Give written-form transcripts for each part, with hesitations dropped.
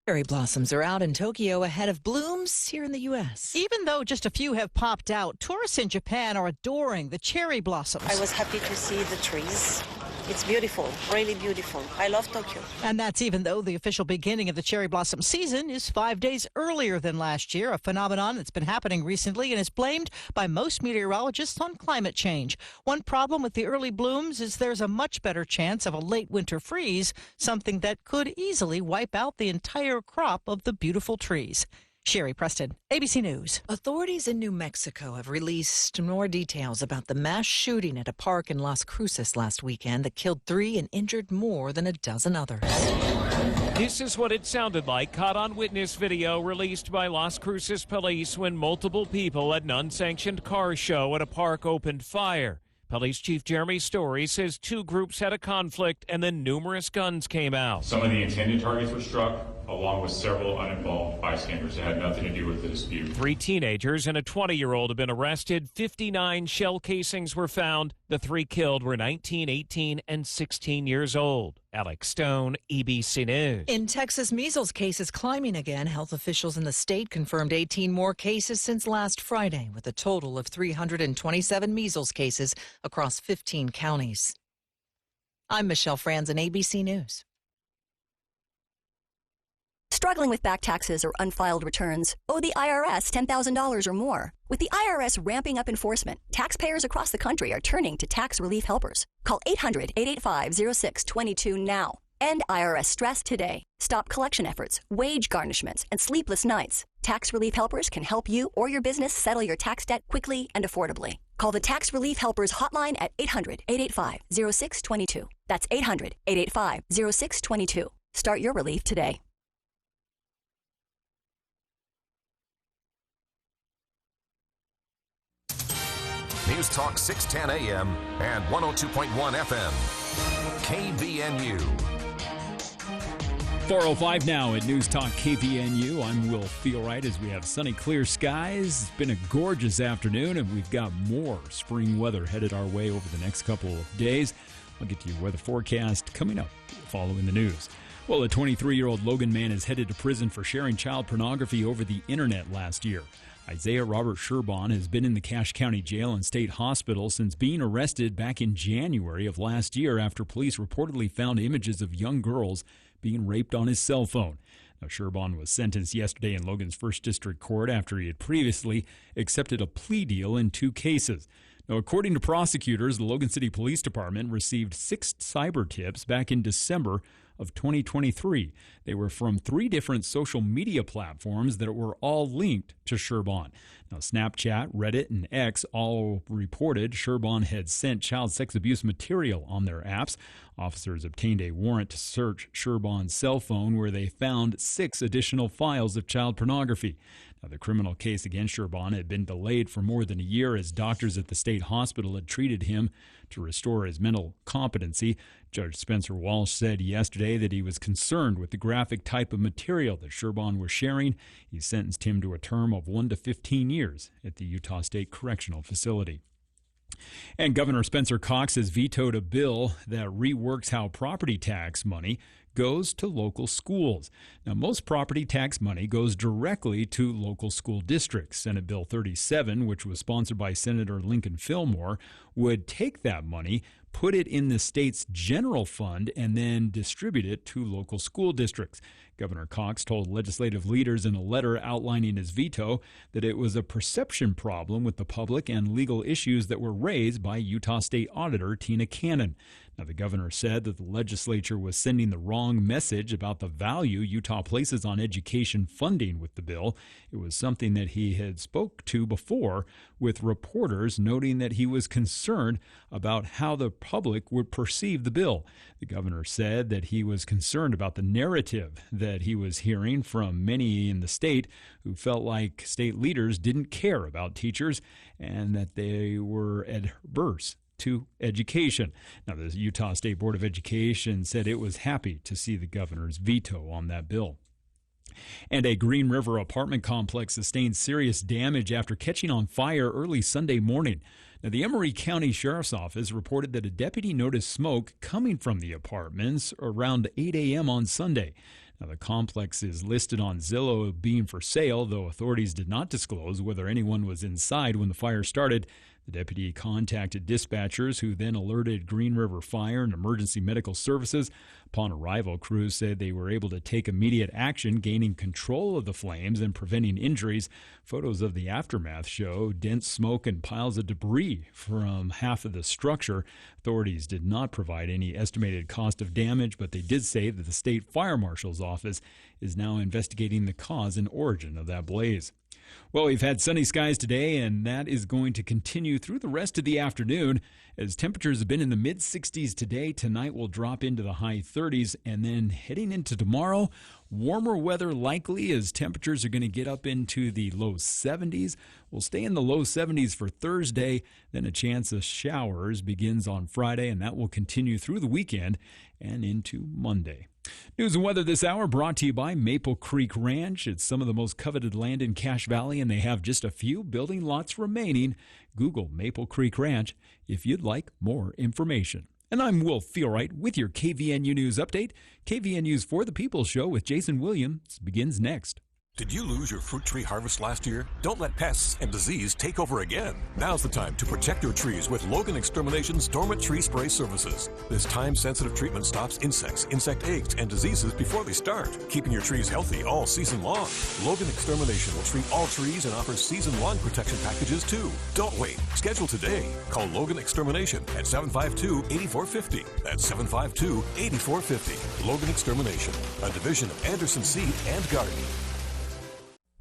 Cherry blossoms are out in Tokyo ahead of blooms here in the U.S. Even though just a few have popped out, tourists in Japan are adoring the cherry blossoms. I was happy to see the trees. It's beautiful, really beautiful. I love Tokyo. And that's even though the official beginning of the cherry blossom season is 5 days earlier than last year, a phenomenon that's been happening recently and is blamed by most meteorologists on climate change. One problem with the early blooms is there's a much better chance of a late winter freeze, something that could easily wipe out the entire crop of the beautiful trees. Sherry Preston, ABC News. Authorities in New Mexico have released more details about the mass shooting at a park in Las Cruces last weekend that killed 3 and injured more than a dozen others. This is what it sounded like caught on witness video released by Las Cruces police when multiple people at an unsanctioned car show at a park opened fire. Police Chief Jeremy Story says 2 groups had a conflict and then numerous guns came out. Some of the intended targets were struck, along with several uninvolved bystanders that had nothing to do with the dispute. 3 teenagers and a 20-year-old have been arrested. 59 shell casings were found. The 3 killed were 19, 18, and 16 years old. Alex Stone, ABC News. In Texas, measles cases climbing again. Health officials in the state confirmed 18 more cases since last Friday, with a total of 327 measles cases across 15 counties. I'm Michelle Franzen, ABC News. Struggling with back taxes or unfiled returns? Owe the IRS $10,000 or more? With the IRS ramping up enforcement, taxpayers across the country are turning to tax relief helpers. Call 800-885-0622 now. End IRS stress today. Stop collection efforts, wage garnishments, and sleepless nights. Tax relief helpers can help you or your business settle your tax debt quickly and affordably. Call the Tax Relief Helpers hotline at 800-885-0622. That's 800-885-0622. Start your relief today. News Talk 610 AM and 102.1 FM. KVNU. 4:05 now at News Talk KVNU. I'm Will Feelright as we have sunny, clear skies. It's been a gorgeous afternoon, and we've got more spring weather headed our way over the next couple of days. I'll get to your weather forecast coming up following the news. Well, a 23-year-old Logan man is headed to prison for sharing child pornography over the internet last year. Isaiah Robert Sherbon has been in the Cache County Jail and State Hospital since being arrested back in January of last year after police reportedly found images of young girls being raped on his cell phone. Now, Sherbon was sentenced yesterday in Logan's First District Court after he had previously accepted a plea deal in 2 cases. Now, according to prosecutors, the Logan City Police Department received 6 cyber tips back in December of 2023. They were from 3 different social media platforms that were all linked to Sherbon. Now, Snapchat, Reddit, and X all reported Sherbon had sent child sex abuse material on their apps. Officers obtained a warrant to search Sherbon's cell phone, where they found 6 additional files of child pornography. Now, the criminal case against Sherbon had been delayed for more than a year as doctors at the state hospital had treated him to restore his mental competency. Judge Spencer Walsh said yesterday that he was concerned with the graphic type of material that Sherbon was sharing. He sentenced him to a term of 1 to 15 years at the Utah State Correctional Facility. And Governor Spencer Cox has vetoed a bill that reworks how property tax money goes to local schools. Now, most property tax money goes directly to local school districts. Senate Bill 37, which was sponsored by Senator Lincoln Fillmore, would take that money, put it in the state's general fund, and then distribute it to local school districts. Governor Cox told legislative leaders in a letter outlining his veto that it was a perception problem with the public and legal issues that were raised by Utah State Auditor Tina Cannon. Now, the governor said that the legislature was sending the wrong message about the value Utah places on education funding with the bill. It was something that he had spoke to before with reporters, noting that he was concerned about how the public would perceive the bill. The governor said that he was concerned about the narrative that he was hearing from many in the state who felt like state leaders didn't care about teachers and that they were adverse to education. Now, the Utah State Board of Education said it was happy to see the governor's veto on that bill. And a Green River apartment complex sustained serious damage after catching on fire early Sunday morning. Now, the Emery County Sheriff's Office reported that a deputy noticed smoke coming from the apartments around 8 a.m. on Sunday. Now, the complex is listed on Zillow being for sale, though authorities did not disclose whether anyone was inside when the fire started. The deputy contacted dispatchers, who then alerted Green River Fire and Emergency Medical Services. Upon arrival, crews said they were able to take immediate action, gaining control of the flames and preventing injuries. Photos of the aftermath show dense smoke and piles of debris from half of the structure. Authorities did not provide any estimated cost of damage, but they did say that the state fire marshal's office is now investigating the cause and origin of that blaze. Well, we've had sunny skies today, and that is going to continue through the rest of the afternoon as temperatures have been in the mid-60s today. Tonight will drop into the high 30s, and then heading into tomorrow, warmer weather likely as temperatures are going to get up into the low 70s. We'll stay in the low 70s for Thursday, then a chance of showers begins on Friday, and that will continue through the weekend and into Monday. News and weather this hour brought to you by Maple Creek Ranch. It's some of the most coveted land in Cache Valley, and they have just a few building lots remaining. Google Maple Creek Ranch if you'd like more information. And I'm Will Feelright with your KVNU News Update. KVNU's For the People show with Jason Williams begins next. Did you lose your fruit tree harvest last year? Don't let pests and disease take over again. Now's the time to protect your trees with Logan Extermination's Dormant Tree Spray Services. This time-sensitive treatment stops insects, insect eggs, and diseases before they start, keeping your trees healthy all season long. Logan Extermination will treat all trees and offers season-long protection packages too. Don't wait. Schedule today. Call Logan Extermination at 752-8450. That's 752-8450. Logan Extermination, a division of Anderson Seed and Gardening.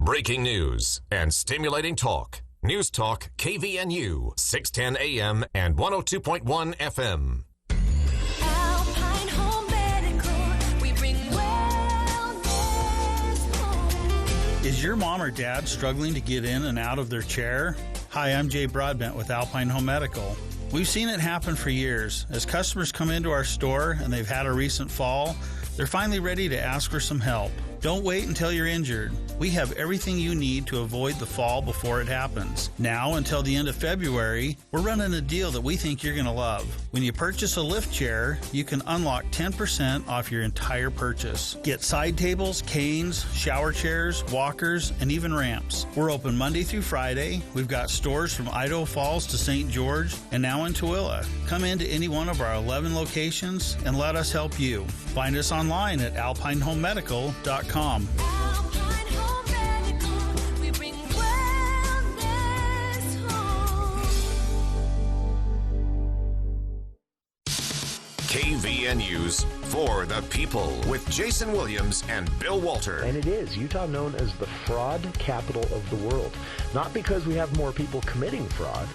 Breaking news and stimulating talk. News Talk KVNU, 610 AM and 102.1 FM. Alpine Home Medical, we bring wellness home. Is your mom or dad struggling to get in and out of their chair? Hi, I'm Jay Broadbent with Alpine Home Medical. We've seen it happen for years. As customers come into our store and they've had a recent fall, they're finally ready to ask for some help. Don't wait until you're injured. We have everything you need to avoid the fall before it happens. Now until the end of February, we're running a deal that we think you're going to love. When you purchase a lift chair, you can unlock 10% off your entire purchase. Get side tables, canes, shower chairs, walkers, and even ramps. We're open Monday through Friday. We've got stores from Idaho Falls to St. George and now in Tooele. Come into any one of our 11 locations and let us help you. Find us online at alpinehomemedical.com. Alpine Home Medical, we bring wellness home. KVNU's For the People with Jason Williams and Bill Walter. And it is Utah known as the fraud capital of the world. Not because we have more people committing fraud,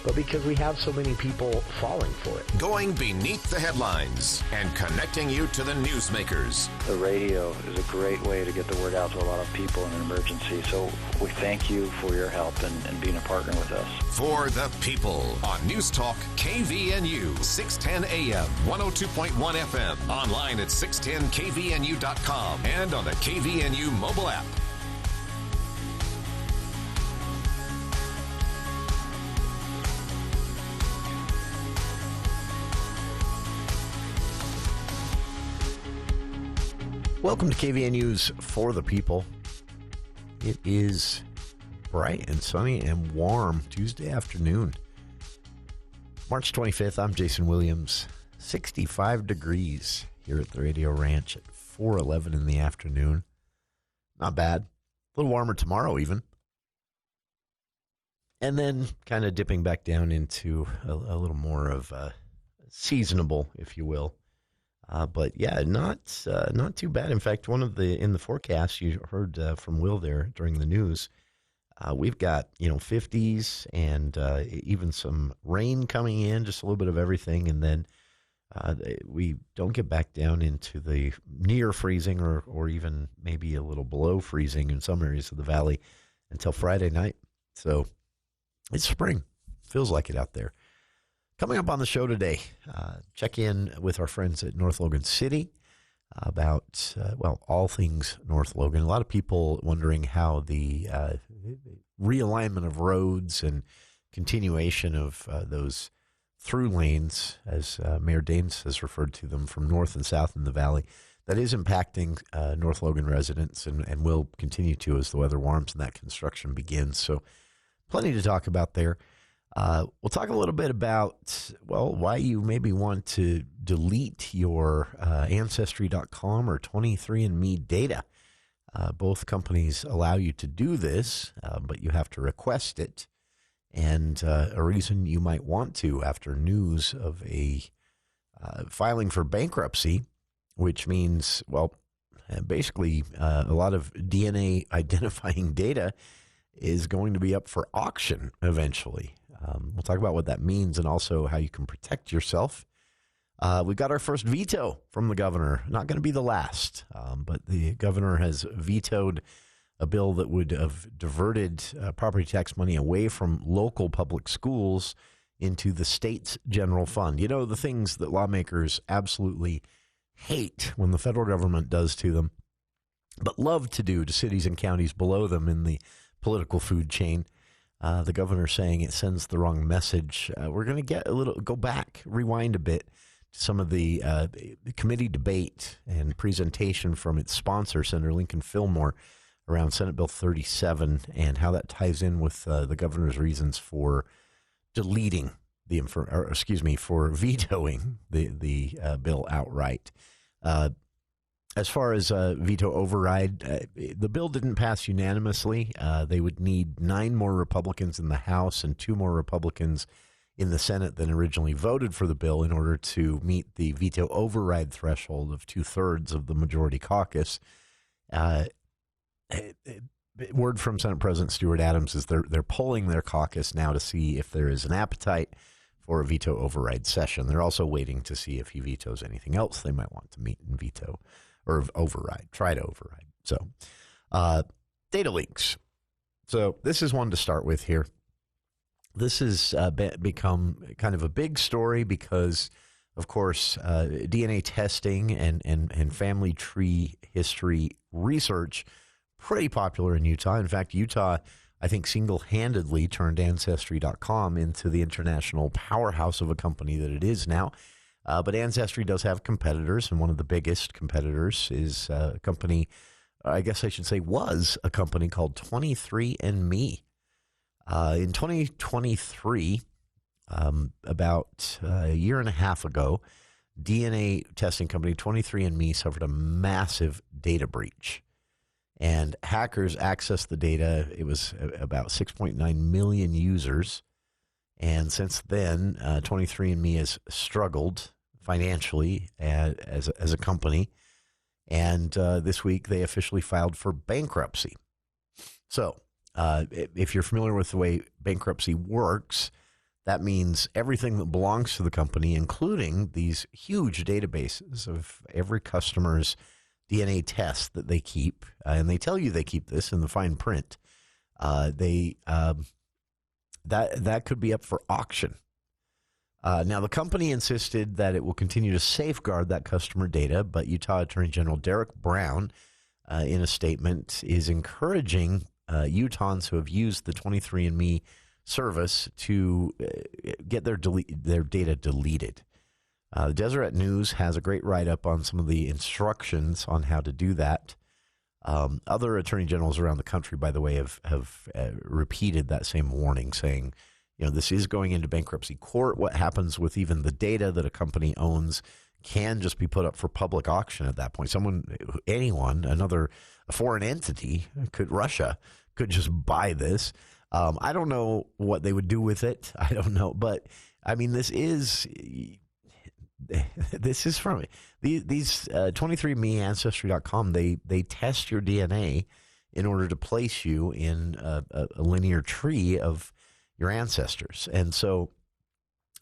but because we have so many people falling for it. Going beneath the headlines and connecting you to the newsmakers. The radio is a great way to get the word out to a lot of people in an emergency. So we thank you for your help and being a partner with us. For the People on News Talk KVNU, 610 AM, 102.1 FM, online at 610kvnu.com and on the KVNU mobile app. Welcome to KVNU's For the People. It is bright and sunny and warm Tuesday afternoon. March 25th, I'm Jason Williams. 65 degrees here at the Radio Ranch at 4:11 in the afternoon. Not bad. A little warmer tomorrow even. And then kind of dipping back down into a little more of seasonable, if you will. But yeah, not too bad. In fact, in the forecast you heard from Will there during the news, we've got 50s and even some rain coming in, just a little bit of everything, and then we don't get back down into the near freezing or even maybe a little below freezing in some areas of the valley until Friday night. So it's spring, feels like it out there. Coming up on the show today, check in with our friends at North Logan City about, all things North Logan. A lot of people wondering how the realignment of roads and continuation of those through lanes, as Mayor Daines has referred to them, from north and south in the valley, that is impacting North Logan residents and will continue to as the weather warms and that construction begins. So plenty to talk about there. We'll talk a little bit about, well, why you maybe want to delete your Ancestry.com or 23andMe data. Both companies allow you to do this, but you have to request it. And a reason you might want to after news of a filing for bankruptcy, which means, well, basically a lot of DNA identifying data is going to be up for auction eventually. We'll talk about what that means and also how you can protect yourself. We got our first veto from the governor. Not going to be the last, but the governor has vetoed a bill that would have diverted property tax money away from local public schools into the state's general fund. You know, the things that lawmakers absolutely hate when the federal government does to them, but love to do to cities and counties below them in the political food chain. The governor saying it sends the wrong message. We're going to go back, rewind a bit to some of the committee debate and presentation from its sponsor, Senator Lincoln Fillmore, around Senate Bill 37 and how that ties in with the governor's reasons for deleting for vetoing the bill outright. As far as veto override, the bill didn't pass unanimously. They would need 9 more Republicans in the House and 2 more Republicans in the Senate than originally voted for the bill in order to meet the veto override threshold of 2/3 of the majority caucus. Word from Senate President Stuart Adams is they're polling their caucus now to see if there is an appetite for a veto override session. They're also waiting to see if he vetoes anything else they might want to meet and veto or try to override. So, data leaks. So this is one to start with here. This has become kind of a big story because, of course, DNA testing and family tree history research, pretty popular in Utah. In fact, Utah, I think, single-handedly turned Ancestry.com into the international powerhouse of a company that it is now. But Ancestry does have competitors, and one of the biggest competitors is a company, I guess I should say was a company called 23andMe. In 2023, about a year and a half ago, DNA testing company 23andMe suffered a massive data breach. And hackers accessed the data. It was about 6.9 million users. And since then, 23andMe has struggled financially as a company. And this week, they officially filed for bankruptcy. So if you're familiar with the way bankruptcy works, that means everything that belongs to the company, including these huge databases of every customer's DNA test that they keep, and they tell you they keep this in the fine print, that could be up for auction. Now, the company insisted that it will continue to safeguard that customer data, but Utah Attorney General Derek Brown, in a statement, is encouraging Utahns who have used the 23andMe service to get their data deleted. The Deseret News has a great write-up on some of the instructions on how to do that. Other attorney generals around the country, by the way, have repeated that same warning, saying, this is going into bankruptcy court. What happens with even the data that a company owns can just be put up for public auction at that point. Anyone, a foreign entity, Russia, could just buy this. I don't know what they would do with it. I don't know. But, I mean, this is from these 23andMe, Ancestry.com. They test your DNA in order to place you in a linear tree of your ancestors. And so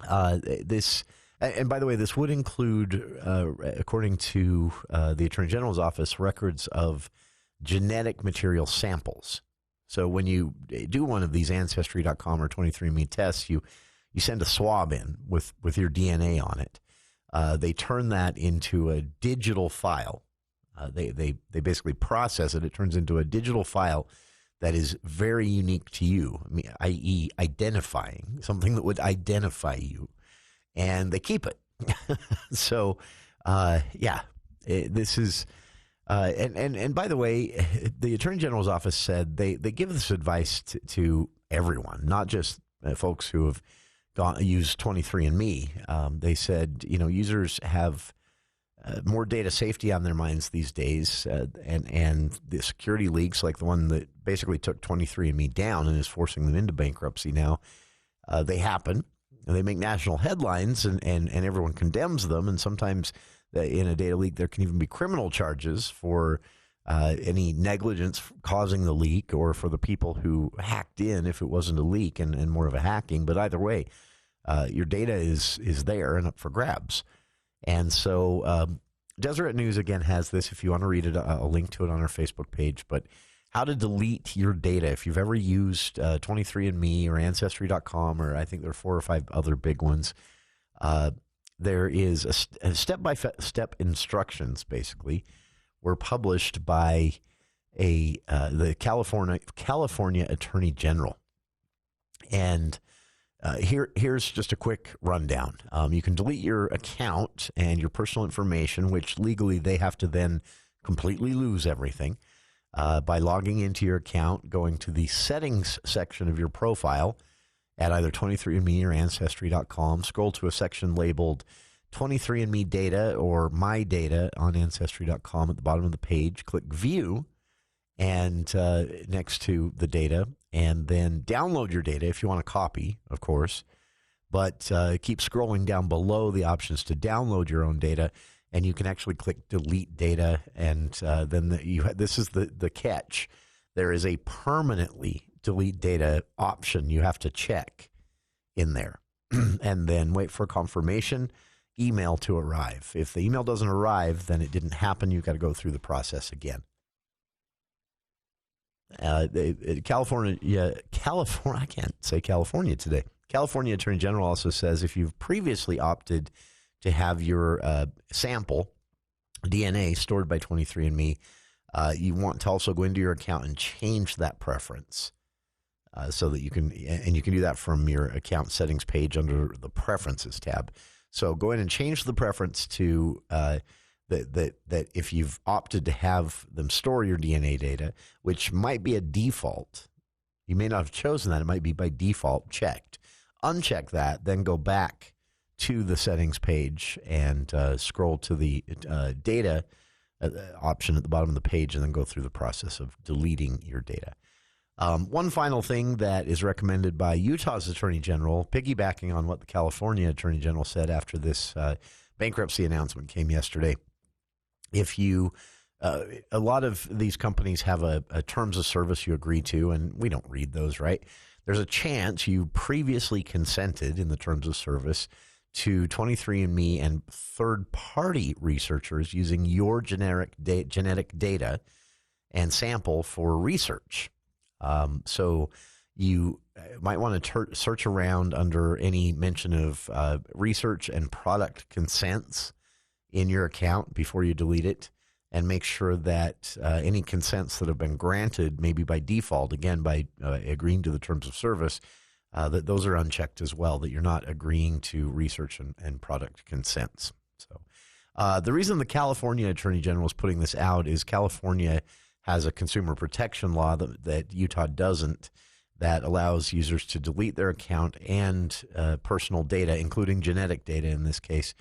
and by the way, this would include, according to the Attorney General's office, records of genetic material samples. So when you do one of these Ancestry.com or 23andMe tests, you send a swab in with your DNA on it. They turn that into a digital file. They basically process it. It turns into a digital file that is very unique to you, i.e. identifying, something that would identify you. And they keep it. So, This is, and by the way, the Attorney General's office said they give this advice to everyone, not just folks who have used 23andMe. They said, users have more data safety on their minds these days, and the security leaks, like the one that basically took 23andMe down and is forcing them into bankruptcy now, they happen. And they make national headlines, and everyone condemns them. And sometimes in a data leak, there can even be criminal charges for any negligence causing the leak, or for the people who hacked in if it wasn't a leak and more of a hacking. But either way, your data is there and up for grabs. And so Deseret News, again, has this. If you want to read it, I'll link to it on our Facebook page. But how to delete your data. If you've ever used 23andMe or Ancestry.com, or I think there are 4 or 5 other big ones, there is a step-by-step instructions, basically, were published by the California Attorney General. And here's just a quick rundown. You can delete your account and your personal information, which legally they have to then completely lose everything, by logging into your account, going to the settings section of your profile at either 23andMe or Ancestry.com. Scroll to a section labeled 23andMe Data or My Data on Ancestry.com at the bottom of the page. Click View and next to the data, and then download your data if you want a copy, of course. But keep scrolling down below the options to download your own data, and you can actually click Delete Data, and then this is the catch. There is a permanently delete data option you have to check in there, and then wait for confirmation email to arrive. If the email doesn't arrive, then it didn't happen. You've got to go through the process again. California, I can't say California today. California Attorney General also says if you've previously opted to have your sample DNA stored by 23andMe, you want to also go into your account and change that preference so that you can do that from your account settings page under the Preferences tab. So go in and change the preference to that if you've opted to have them store your DNA data, which might be a default. You may not have chosen that. It might be by default checked. Uncheck that, then go back to the settings page and scroll to the data option at the bottom of the page, and then go through the process of deleting your data. One final thing that is recommended by Utah's Attorney General, piggybacking on what the California Attorney General said after this bankruptcy announcement came yesterday. If you, a lot of these companies have a terms of service you agree to, and we don't read those, right? There's a chance you previously consented in the terms of service to 23andMe and third-party researchers using your genetic data and sample for research. So you might want to search around under any mention of research and product consents in your account before you delete it, and make sure that any consents that have been granted, maybe by default, again, by agreeing to the terms of service, that those are unchecked as well, that you're not agreeing to research and product consents. So the reason the California Attorney General is putting this out is California has a consumer protection law that Utah doesn't, that allows users to delete their account and personal data, including genetic data in this case.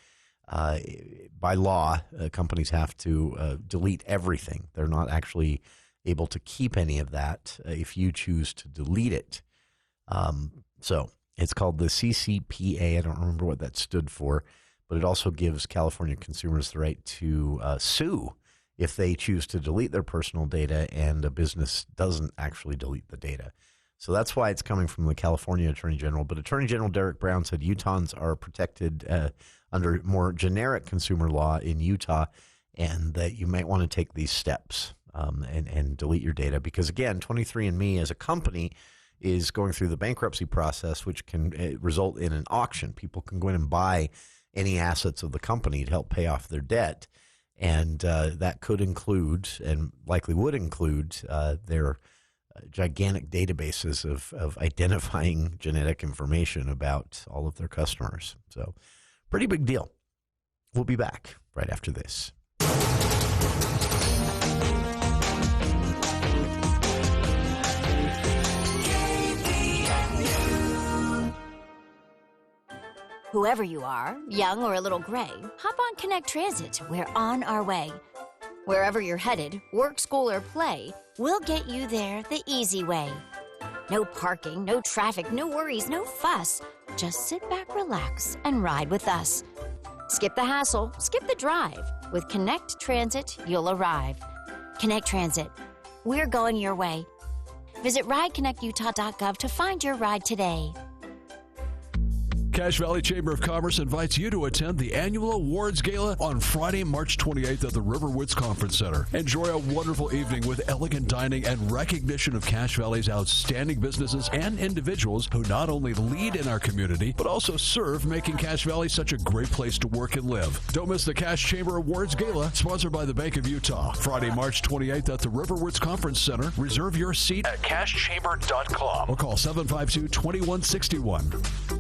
By law, companies have to delete everything. They're not actually able to keep any of that if you choose to delete it. So it's called the CCPA. I don't remember what that stood for, but it also gives California consumers the right to sue if they choose to delete their personal data and a business doesn't actually delete the data. So that's why it's coming from the California Attorney General. But Attorney General Derek Brown said Utahns are protected under more generic consumer law in Utah, and that you might want to take these steps and delete your data. Because, again, 23andMe as a company is going through the bankruptcy process, which can result in an auction. People can go in and buy any assets of the company to help pay off their debt. And that could include, and likely would include, their gigantic databases of identifying genetic information about all of their customers. So pretty big deal. We'll be back right after this. Whoever you are, young or a little gray, hop on Connect Transit. We're on our way. Wherever you're headed, work, school, or play, we'll get you there the easy way. No parking, no traffic, no worries, no fuss. Just sit back, relax, and ride with us. Skip the hassle, skip the drive. With Connect Transit, you'll arrive. Connect Transit. We're going your way. Visit rideconnectutah.gov to find your ride today. Cache Valley Chamber of Commerce invites you to attend the annual awards gala on Friday, March 28th at the Riverwoods Conference Center. Enjoy a wonderful evening with elegant dining and recognition of Cache Valley's outstanding businesses and individuals who not only lead in our community, but also serve, making Cache Valley such a great place to work and live. Don't miss the Cache Chamber Awards Gala, sponsored by the Bank of Utah. Friday, March 28th at the Riverwoods Conference Center. Reserve your seat at cashchamber.com or call 752-2161.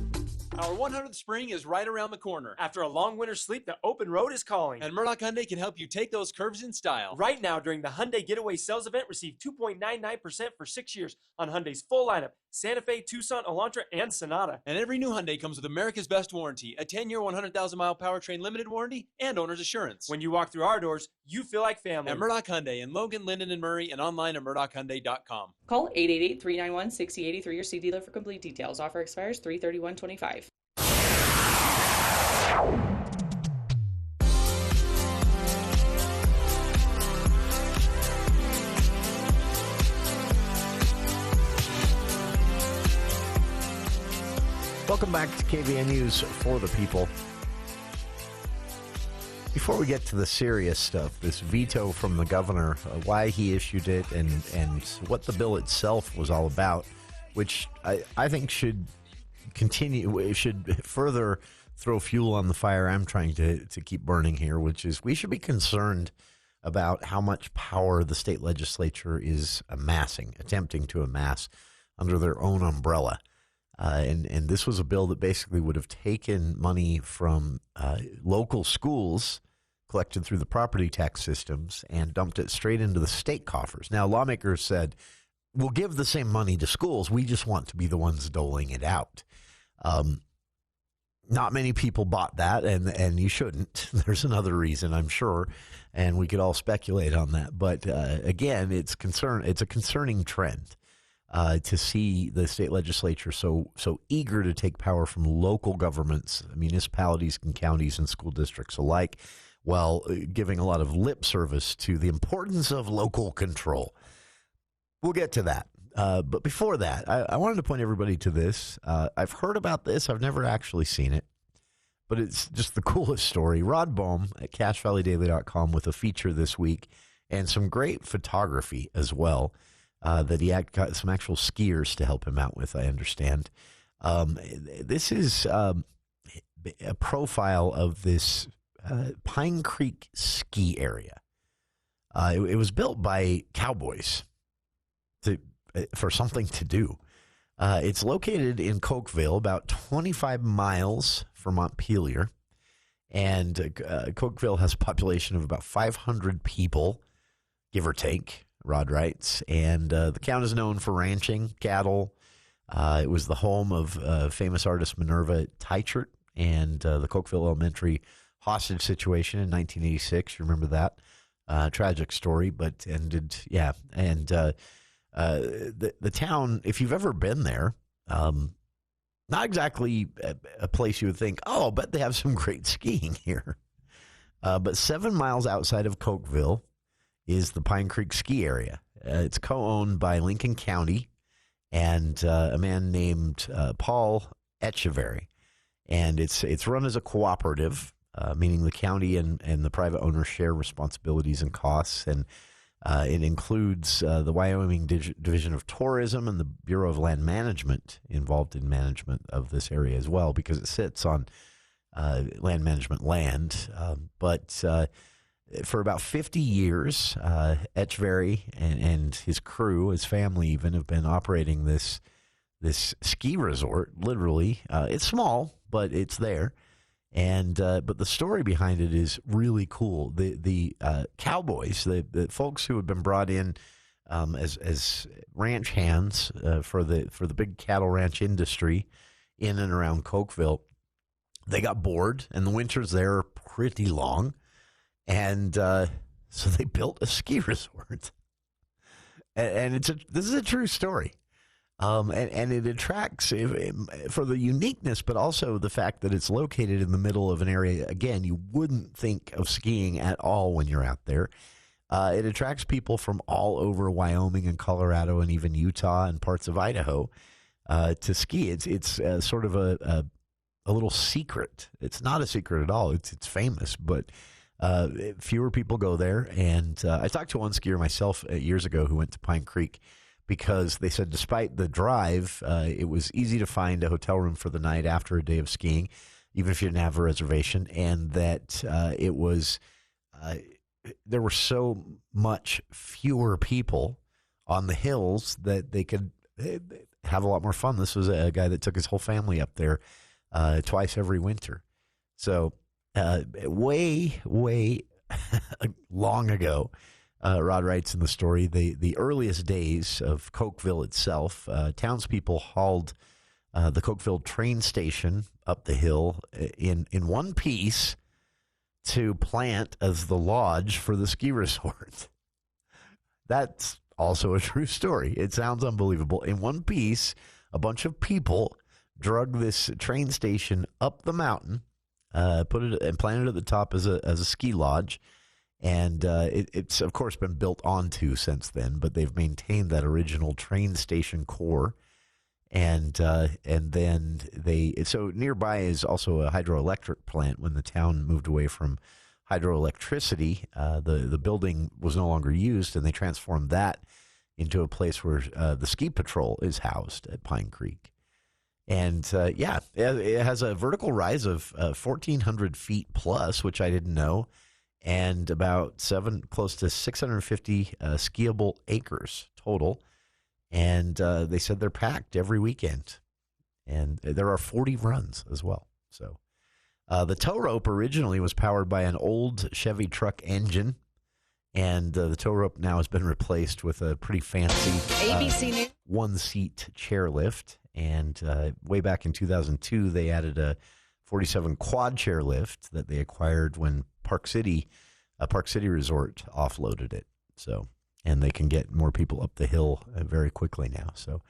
Our 100th spring is right around the corner. After a long winter's sleep, the open road is calling. And Murdoch Hyundai can help you take those curves in style. Right now, during the Hyundai Getaway Sales Event, receive 2.99% for 6 years on Hyundai's full lineup: Santa Fe, Tucson, Elantra, and Sonata. And every new Hyundai comes with America's Best Warranty, a 10-year, 100,000-mile powertrain limited warranty, and owner's assurance. When you walk through our doors, you feel like family. At Murdoch Hyundai in Logan, Linden, and Murray, and online at murdochhyundai.com. Call 888-391-6083 or see dealer for complete details. Offer expires 3/31/25. Welcome back to KVNU's For the People. Before we get to the serious stuff, this veto from the governor, why he issued it, and what the bill itself was all about, which I think should continue, it should further throw fuel on the fire I'm trying to keep burning here, which is we should be concerned about how much power the state legislature is attempting to amass under their own umbrella. And this was a bill that basically would have taken money from local schools collected through the property tax systems and dumped it straight into the state coffers. Now, lawmakers said, we'll give the same money to schools. We just want to be the ones doling it out. Not many people bought that, and you shouldn't. There's another reason, I'm sure, and we could all speculate on that. But again, it's a concerning trend. To see the state legislature so eager to take power from local governments, municipalities and counties and school districts alike, while giving a lot of lip service to the importance of local control. We'll get to that. But before that, I wanted to point everybody to this. I've heard about this. I've never actually seen it, but it's just the coolest story. Rod Bohm at CacheValleyDaily.com with a feature this week and some great photography as well. That he got some actual skiers to help him out with, I understand. This is a profile of this Pine Creek ski area. It was built by cowboys for something to do. It's located in Cokeville, about 25 miles from Montpelier. And Cokeville has a population of about 500 people, give or take. Rod writes, and the town is known for ranching, cattle. It was the home of famous artist Minerva Teichert and the Cokeville Elementary hostage situation in 1986. You remember that? Tragic story, but ended, yeah. And the town, if you've ever been there, not exactly a place you would think, oh, I'll bet they have some great skiing here. But 7 miles outside of Cokeville is the Pine Creek ski area. It's co-owned by Lincoln County and a man named Paul Echeverry. And it's run as a cooperative, meaning the county and the private owners share responsibilities and costs. And it includes the Wyoming Division of Tourism and the Bureau of Land Management involved in management of this area as well, because it sits on land management land. But for about 50 years, Echeverry and his crew, his family even, have been operating this ski resort, literally. It's small, but it's there. And but the story behind it is really cool. The cowboys, the folks who had been brought in as ranch hands for the big cattle ranch industry in and around Cokeville, they got bored, and the winters there are pretty long, and so they built a ski resort. And this is a true story. And it attracts for the uniqueness, but also the fact that it's located in the middle of an area, again, you wouldn't think of skiing at all when you're out there. It attracts people from all over Wyoming and Colorado and even Utah and parts of Idaho to ski. It's sort of a little secret. It's not a secret at all. It's famous, but fewer people go there. And I talked to one skier myself years ago who went to Pine Creek, because they said despite the drive, it was easy to find a hotel room for the night after a day of skiing, even if you didn't have a reservation, and that it was there were so much fewer people on the hills that they could have a lot more fun. This was a guy that took his whole family up there twice every winter. So way long ago, Rod writes in the story, the earliest days of Cokeville itself, townspeople hauled the Cokeville train station up the hill in one piece to plant as the lodge for the ski resort. That's also a true story. It sounds unbelievable. In one piece, a bunch of people drug this train station up the mountain, put it and planted it at the top as a ski lodge. And it's, of course, been built onto since then, but they've maintained that original train station core. And then so nearby is also a hydroelectric plant. When the town moved away from hydroelectricity, the building was no longer used, and they transformed that into a place where the ski patrol is housed at Pine Creek. And, it has a vertical rise of 1,400 feet plus, which I didn't know, and about close to 650 skiable acres total. And they said they're packed every weekend. And there are 40 runs as well. So the tow rope originally was powered by an old Chevy truck engine. And the tow rope now has been replaced with a pretty fancy ABC one-seat chairlift. And way back in 2002, they added a 47 quad chairlift that they acquired when Park City Resort offloaded it. So, and they can get more people up the hill very quickly now. So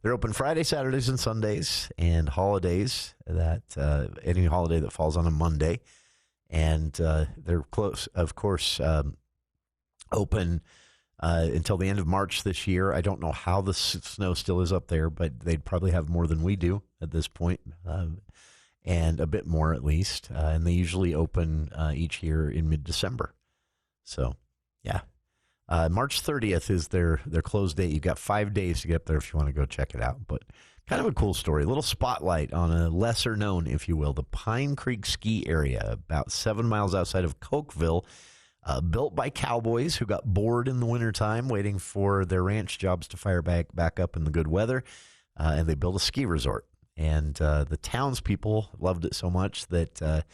they're open Friday, Saturdays, and Sundays, and holidays, that any holiday that falls on a Monday. And they're close, of course, open until the end of March this year. I don't know how the snow still is up there, but they'd probably have more than we do at this point, and a bit more at least. And they usually open each year in mid-December. So, yeah. March 30th is their close date. You've got 5 days to get up there if you want to go check it out. But kind of a cool story. A little spotlight on a lesser known, if you will, the Pine Creek ski area, about 7 miles outside of Cokeville, built by cowboys who got bored in the wintertime waiting for their ranch jobs to fire back up in the good weather. And they built a ski resort. And the townspeople loved it so much that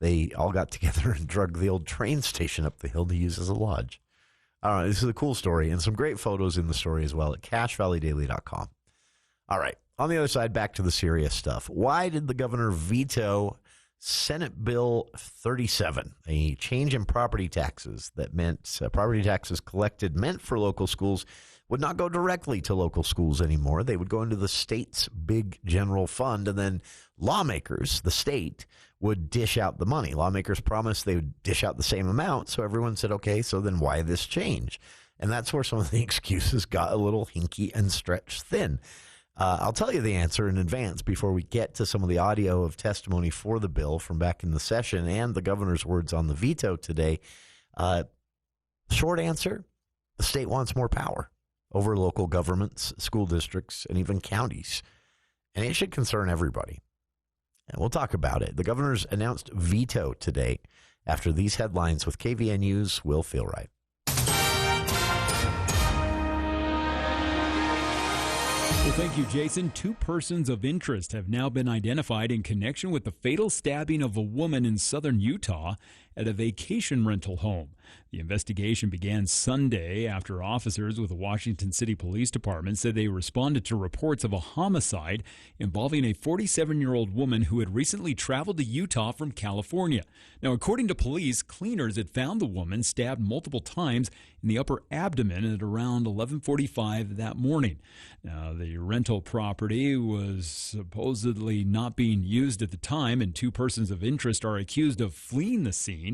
they all got together and drug the old train station up the hill to use as a lodge. All right, this is a cool story, and some great photos in the story as well at CacheValleyDaily.com. All right, on the other side, back to the serious stuff. Why did the governor veto Senate Bill 37, a change in property taxes that meant property taxes collected meant for local schools would not go directly to local schools anymore? They would go into the state's big general fund, and then lawmakers, the state, would dish out the money. Lawmakers promised they would dish out the same amount, so everyone said, okay, so then why this change? And that's where some of the excuses got a little hinky and stretched thin. I'll tell you the answer in advance before we get to some of the audio of testimony for the bill from back in the session and the governor's words on the veto today. Short answer, the state wants more power over local governments, school districts, and even counties. And it should concern everybody. And we'll talk about it. The governor's announced veto today after these headlines with KVNU's Will Feel Right. Well, thank you, Jason. 2 persons of interest have now been identified in connection with the fatal stabbing of a woman in southern Utah at a vacation rental home. The investigation began Sunday after officers with the Washington City Police Department said they responded to reports of a homicide involving a 47-year-old woman who had recently traveled to Utah from California. Now, according to police, cleaners had found the woman stabbed multiple times in the upper abdomen at around 11:45 that morning. Now, the rental property was supposedly not being used at the time, and 2 persons of interest are accused of fleeing the scene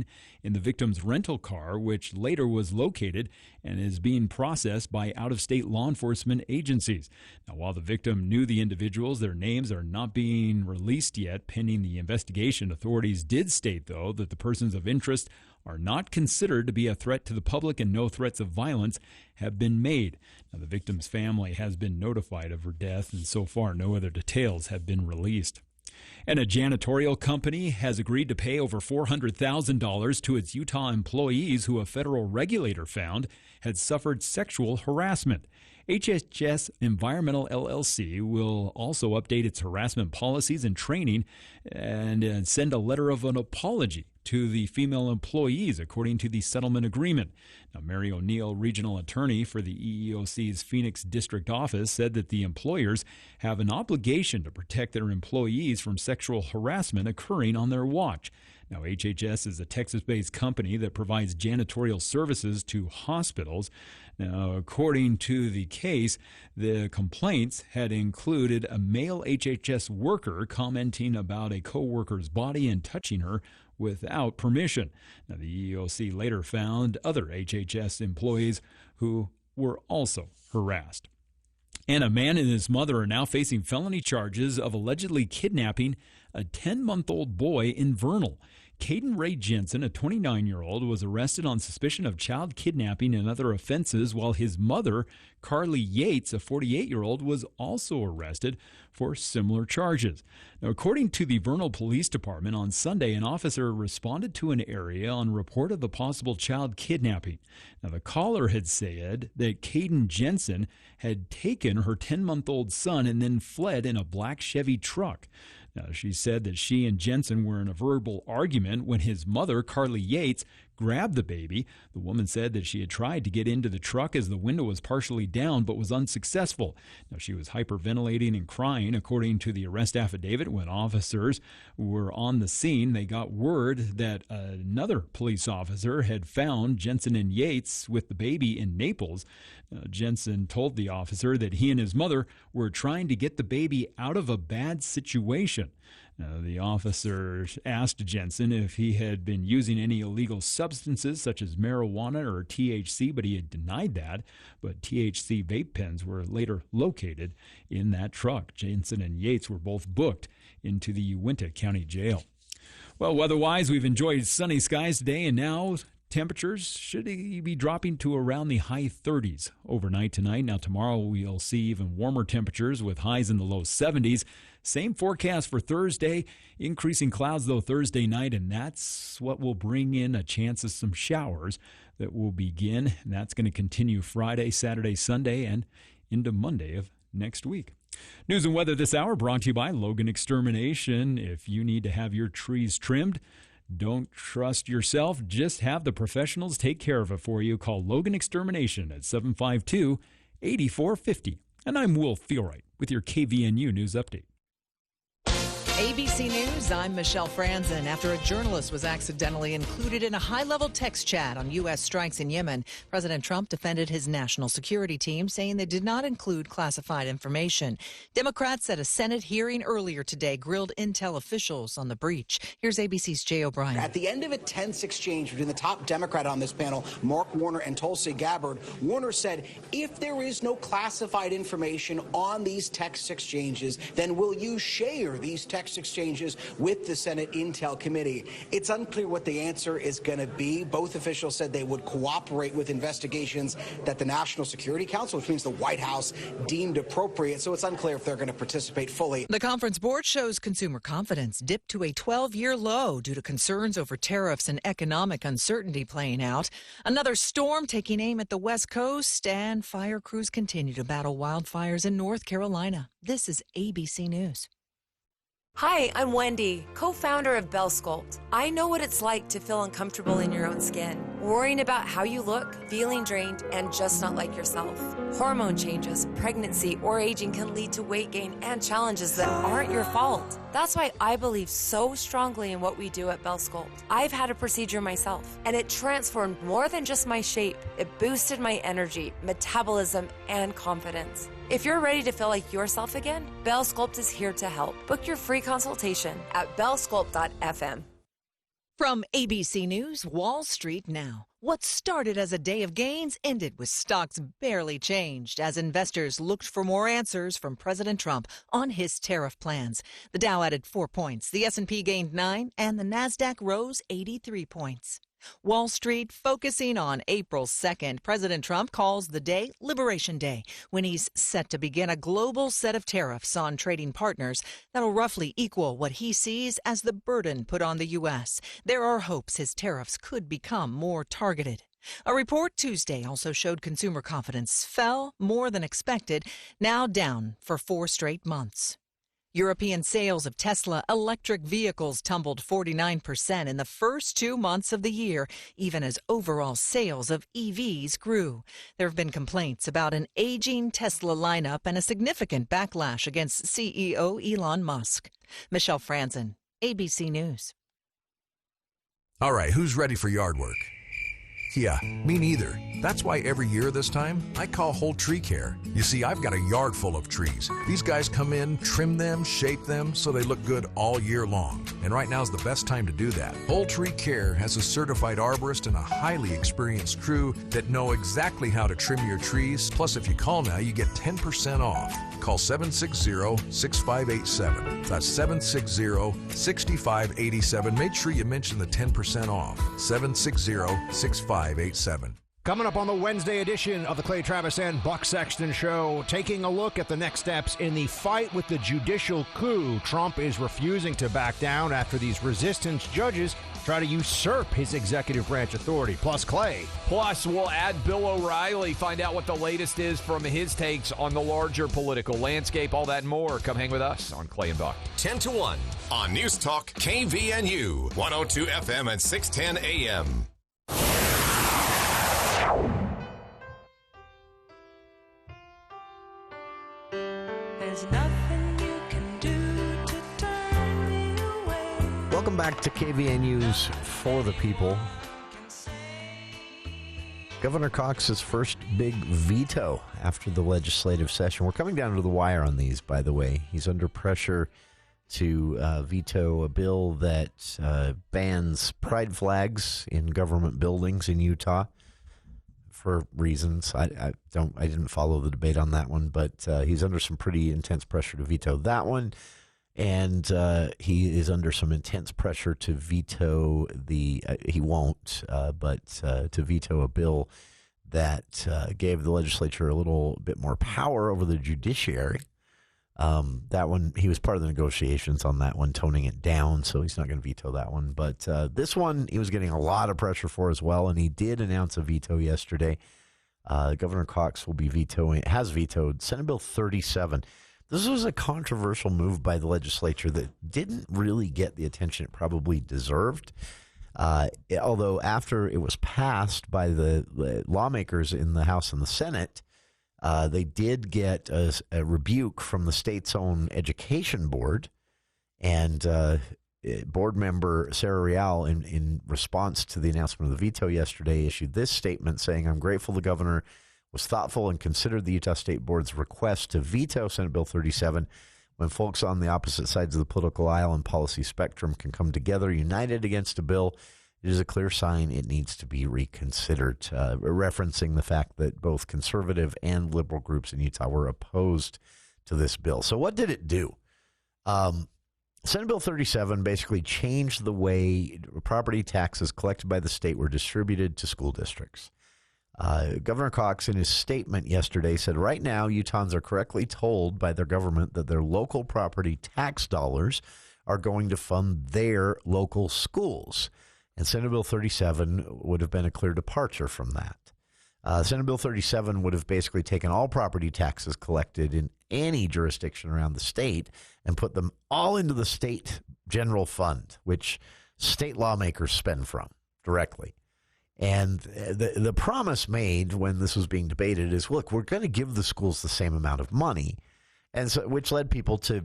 in the victim's rental car, which later was located and is being processed by out-of-state law enforcement agencies. Now, while the victim knew the individuals, their names are not being released yet pending the investigation. Authorities did state, though, that the persons of interest are not considered to be a threat to the public and no threats of violence have been made. Now, the victim's family has been notified of her death, and so far no other details have been released. And a janitorial company has agreed to pay over $400,000 to its Utah employees who a federal regulator found had suffered sexual harassment. HHS Environmental LLC will also update its harassment policies and training and send a letter of an apology to the female employees, according to the settlement agreement. Now, Mary O'Neill, regional attorney for the EEOC's Phoenix District Office, said that the employers have an obligation to protect their employees from sexual harassment occurring on their watch. Now, HHS is a Texas-based company that provides janitorial services to hospitals. Now, according to the case, the complaints had included a male HHS worker commenting about a co-worker's body and touching her without permission. Now, the EEOC later found other HHS employees who were also harassed. And a man and his mother are now facing felony charges of allegedly kidnapping a 10-month-old boy in Vernal. Caden Ray Jensen, a 29-year-old, was arrested on suspicion of child kidnapping and other offenses, while his mother, Carly Yates, a 48-year-old, was also arrested for similar charges. Now, according to the Vernal Police Department, on Sunday, an officer responded to an area on report of the possible child kidnapping. Now, the caller had said that Caden Jensen had taken her 10-month-old son and then fled in a black Chevy truck. Now, she said that she and Jensen were in a verbal argument when his mother, Carly Yates, grabbed the baby. The woman said that she had tried to get into the truck as the window was partially down but was unsuccessful. Now, she was hyperventilating and crying, according to the arrest affidavit. When officers were on the scene, they got word that another police officer had found Jensen and Yates with the baby in Naples. Jensen told the officer that he and his mother were trying to get the baby out of a bad situation. The officer asked Jensen if he had been using any illegal substances such as marijuana or THC, but he had denied that. But THC vape pens were later located in that truck. Jensen and Yates were both booked into the Uinta County Jail. Well, weather-wise, we've enjoyed sunny skies today, and now temperatures should be dropping to around the high 30s overnight tonight. Now, tomorrow we'll see even warmer temperatures with highs in the low 70s. Same forecast for Thursday. Increasing clouds, though, Thursday night, and that's what will bring in a chance of some showers that will begin. And that's going to continue Friday, Saturday, Sunday, and into Monday of next week. News and weather this hour brought to you by Logan Extermination. If you need to have your trees trimmed, don't trust yourself. Just have the professionals take care of it for you. Call Logan Extermination at 752-8450. And I'm Will Feelright with your KVNU News Update. ABC News, I'm Michelle Franzen. After a journalist was accidentally included in a high-level text chat on U.S. strikes in Yemen, President Trump defended his national security team, saying they did not include classified information. Democrats at a Senate hearing earlier today grilled intel officials on the breach. Here's ABC's Jay O'Brien. At the end of a tense exchange between the top Democrat on this panel, Mark Warner, and Tulsi Gabbard, Warner said, if there is no classified information on these text exchanges, then will you share these text exchanges exchanges with the Senate Intel Committee. It's unclear what the answer is going to be. Both officials said they would cooperate with investigations that the National Security Council, which means the White House, deemed appropriate. So it's unclear if they're going to participate fully. The conference board shows consumer confidence dipped to a 12-year low due to concerns over tariffs and economic uncertainty playing out. Another storm taking aim at the West Coast, and fire crews continue to battle wildfires in North Carolina. This is ABC News. Hi, I'm Wendy, co-founder of Bell Sculpt. I know what it's like to feel uncomfortable in your own skin, worrying about how you look, feeling drained, and just not like yourself. Hormone changes, pregnancy, or aging can lead to weight gain and challenges that aren't your fault. That's why I believe so strongly in what we do at Bell Sculpt. I've had a procedure myself, and it transformed more than just my shape. It boosted my energy, metabolism, and confidence. If you're ready to feel like yourself again, Bell Sculpt is here to help. Book your free consultation at bellsculpt.fm. From ABC News, Wall Street now. What started as a day of gains ended with stocks barely changed as investors looked for more answers from President Trump on his tariff plans. The Dow added 4 points, the S&P gained 9, and the Nasdaq rose 83 points. Wall Street focusing on April 2nd. President Trump calls the day Liberation Day, when he's set to begin a global set of tariffs on trading partners that'll roughly equal what he sees as the burden put on the U.S. There are hopes his tariffs could become more targeted. A report Tuesday also showed consumer confidence fell more than expected, now down for 4 straight months. European sales of Tesla electric vehicles tumbled 49% in the first 2 months of the year, even as overall sales of EVs grew. There have been complaints about an aging Tesla lineup and a significant backlash against CEO Elon Musk. Michelle Franzen, ABC News. All right, who's ready for yard work? Yeah, me neither. That's why every year this time, I call Whole Tree Care. You see, I've got a yard full of trees. These guys come in, trim them, shape them, so they look good all year long. And right now is the best time to do that. Whole Tree Care has a certified arborist and a highly experienced crew that know exactly how to trim your trees. Plus, if you call now, you get 10% off. Call 760-6587. That's 760-6587. Make sure you mention the 10% off. 760-6587. Coming up on the Wednesday edition of the Clay Travis and Buck Sexton Show, taking a look at the next steps in the fight with the judicial coup. Trump is refusing to back down after these resistance judges try to usurp his executive branch authority. Plus, Clay. Plus, we'll add Bill O'Reilly, find out what the latest is from his takes on the larger political landscape, all that and more. Come hang with us on Clay and Buck. 10 to 1 on News Talk KVNU, 102 FM and 610 AM. There's nothing you can do to turn me away. Welcome back to KVNU's For the People. Governor Cox's first big veto after the legislative session. We're coming down to the wire on these, by the way. He's under pressure to veto a bill that bans pride flags in government buildings in Utah for reasons. I didn't follow the debate on that one, but he's under some pretty intense pressure to veto that one. And he is under some intense pressure to veto he won't, but to veto a bill that gave the legislature a little bit more power over the judiciary. That one, he was part of the negotiations on that one, toning it down, so he's not going to veto that one. But this one, he was getting a lot of pressure for as well, and he did announce a veto yesterday. Governor Cox has vetoed Senate Bill 37. This was a controversial move by the legislature that didn't really get the attention it probably deserved. Although after it was passed by the lawmakers in the House and the Senate, they did get a rebuke from the state's own education board. And board member Sarah Real, in response to the announcement of the veto yesterday, issued this statement saying, "I'm grateful the governor was thoughtful and considered the Utah State Board's request to veto Senate Bill 37 when folks on the opposite sides of the political aisle and policy spectrum can come together united against a bill. It is a clear sign it needs to be reconsidered," referencing the fact that both conservative and liberal groups in Utah were opposed to this bill. So what did it do? Senate Bill 37 basically changed the way property taxes collected by the state were distributed to school districts. Governor Cox, in his statement yesterday, said right now Utahns are correctly told by their government that their local property tax dollars are going to fund their local schools. And Senate Bill 37 would have been a clear departure from that. Senate Bill 37 would have basically taken all property taxes collected in any jurisdiction around the state and put them all into the state general fund, which state lawmakers spend from directly. And the promise made when this was being debated is, look, we're going to give the schools the same amount of money, and so which led people to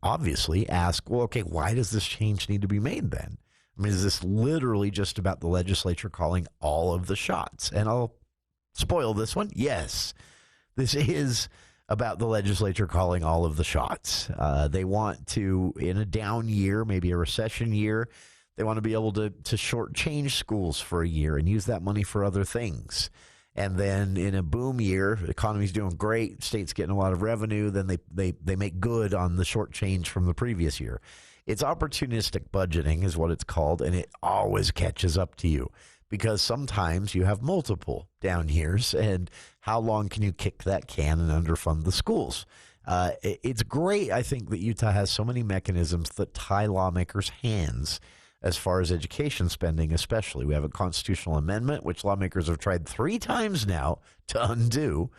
obviously ask, well, okay, why does this change need to be made then? I mean, is this literally just about the legislature calling all of the shots? And I'll spoil this one. Yes, this is about the legislature calling all of the shots. They want to, in a down year, maybe a recession year, they want to be able to shortchange schools for a year and use that money for other things. And then in a boom year, the economy's doing great, state's getting a lot of revenue, then they make good on the shortchange from the previous year. It's opportunistic budgeting is what it's called, and it always catches up to you because sometimes you have multiple down years, and how long can you kick that can and underfund the schools? It's great, I think, that Utah has so many mechanisms that tie lawmakers' hands as far as education spending, especially. We have a constitutional amendment, which lawmakers have tried 3 times now to undo,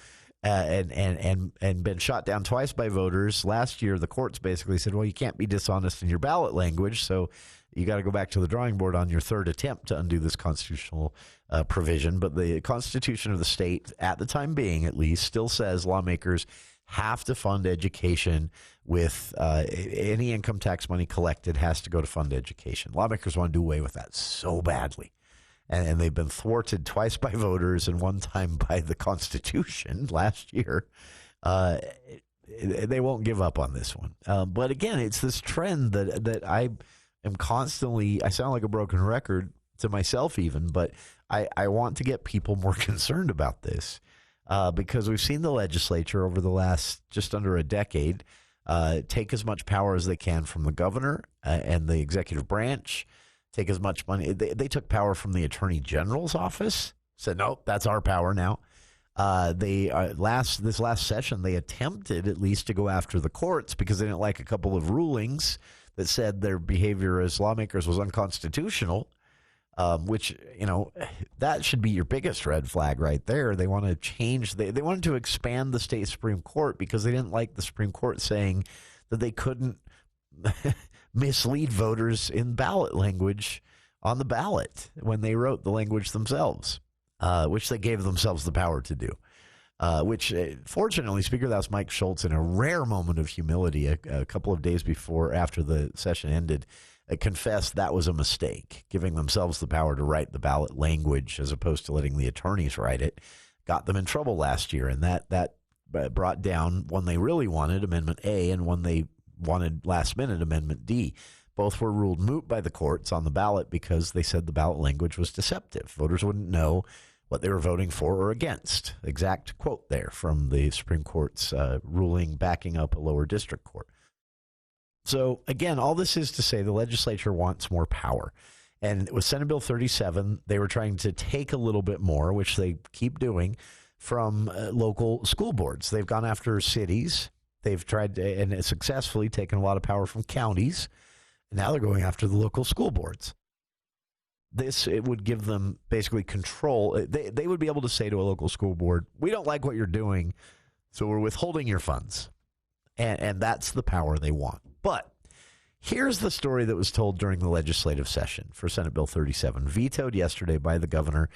and been shot down twice by voters. Last year, the courts basically said, well, you can't be dishonest in your ballot language, so you got to go back to the drawing board on your 3rd attempt to undo this constitutional provision. But the Constitution of the state, at the time being at least, still says lawmakers have to fund education with any income tax money collected has to go to fund education. Lawmakers want to do away with that so badly. And they've been thwarted twice by voters and one time by the Constitution last year. They won't give up on this one. But again, it's this trend that I am constantly, I sound like a broken record to myself even, but I want to get people more concerned about this because we've seen the legislature over the last just under a decade take as much power as they can from the governor and the executive branch. Take as much money. They took power from the Attorney General's office. Said, nope, that's our power now. This last session, they attempted at least to go after the courts because they didn't like a couple of rulings that said their behavior as lawmakers was unconstitutional, which, that should be your biggest red flag right there. They want to change. They wanted to expand the state Supreme Court because they didn't like the Supreme Court saying that they couldn't mislead voters in ballot language on the ballot when they wrote the language themselves, which they gave themselves the power to do, which fortunately Speaker of the House Mike Schultz, in a rare moment of humility a couple of days after the session ended, confessed that was a mistake. Giving themselves the power to write the ballot language as opposed to letting the attorneys write it got them in trouble last year, and that brought down one they really wanted, Amendment A, and one they wanted last minute, Amendment D. Both were ruled moot by the courts on the ballot because they said the ballot language was deceptive. Voters wouldn't know what they were voting for or against. Exact quote there from the Supreme Court's ruling backing up a lower district court. So again, all this is to say the legislature wants more power. And with Senate Bill 37, they were trying to take a little bit more, which they keep doing, from local school boards. They've gone after cities. They've tried to, and successfully taken a lot of power from counties. Now they're going after the local school boards. It would give them basically control. They would be able to say to a local school board, we don't like what you're doing, so we're withholding your funds. And that's the power they want. But here's the story that was told during the legislative session for Senate Bill 37, vetoed yesterday by the governor.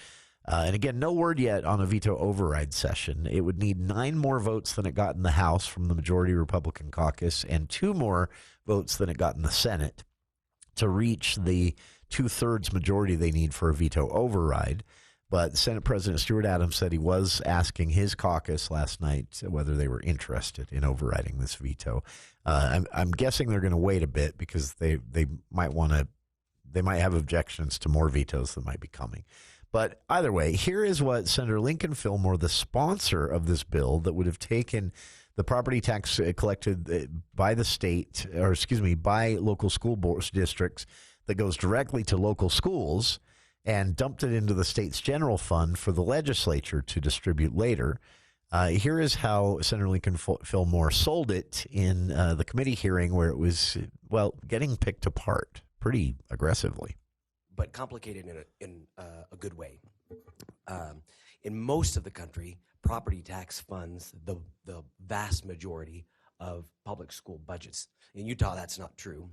And again, no word yet on a veto override session. It would need 9 more votes than it got in the House from the majority Republican caucus and 2 more votes than it got in the Senate to reach the 2/3 majority they need for a veto override. But Senate President Stuart Adams said he was asking his caucus last night whether they were interested in overriding this veto. I'm guessing they're going to wait a bit because they might have objections to more vetoes that might be coming. But either way, here is what Senator Lincoln Fillmore, the sponsor of this bill that would have taken the property tax collected by the state, or excuse me, by local school boards districts that goes directly to local schools and dumped it into the state's general fund for the legislature to distribute later. Here is how Senator Lincoln Fillmore sold it in the committee hearing, where it was, well, getting picked apart pretty aggressively. But complicated in a good way. In most of the country, property tax funds the vast majority of public school budgets. In Utah, that's not true.